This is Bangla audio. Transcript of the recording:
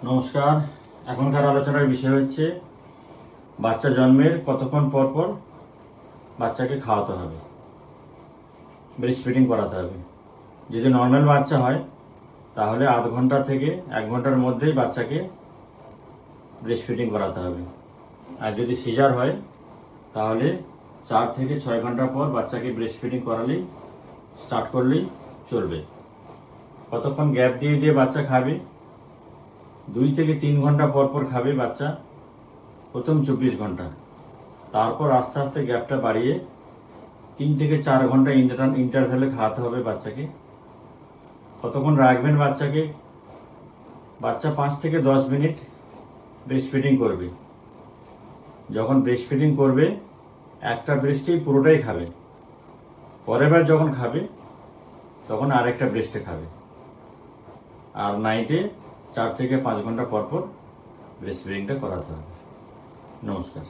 নমস্কার। এখনকার আলোচনার বিষয় হচ্ছে বাচ্চা জন্মের কতক্ষণ পর পর বাচ্চাকে খাওয়াতে হবে, ব্রেস্ট ফিডিং করাতে হবে। যদি নর্মাল বাচ্চা হয় তাহলে আধ ঘন্টা থেকে 1 ঘন্টার মধ্যেই বাচ্চাকে ব্রেস্ট ফিডিং করাতে হবে। আর যদি সিজার হয় তাহলে 4 থেকে 6 ঘন্টা পর বাচ্চাকে ব্রেস্ট ফিডিং করালেই স্টার্ট করলেই চলবে। কতক্ষণ গ্যাপ দিয়ে দিয়ে বাচ্চা খাবে? 2 থেকে 3 ঘন্টা পর পর খাবে বাচ্চা, প্রথম 24 ঘন্টা। তারপর আস্তে আস্তে গ্যাপটা বাড়িয়ে 3 থেকে 4 ঘন্টা ইন্টারভ্যালে খাওয়াতে হবে বাচ্চাকে। কতক্ষণ রাখবেন বাচ্চাকে? বাচ্চা 5 থেকে 10 মিনিট ব্রেস্ট ফিডিং করবে। যখন ব্রেস্ট ফিডিং করবে একটা ব্রেস্টেই পুরোটাই খাবে। পরের বার যখন খাবে তখন আরেকটা ব্রেস্টে খাবে। আর নাইটে 4 থেকে 5 ঘন্টা পর পর ব্রেস্ট ফিডিংটা করাতে হবে। নমস্কার।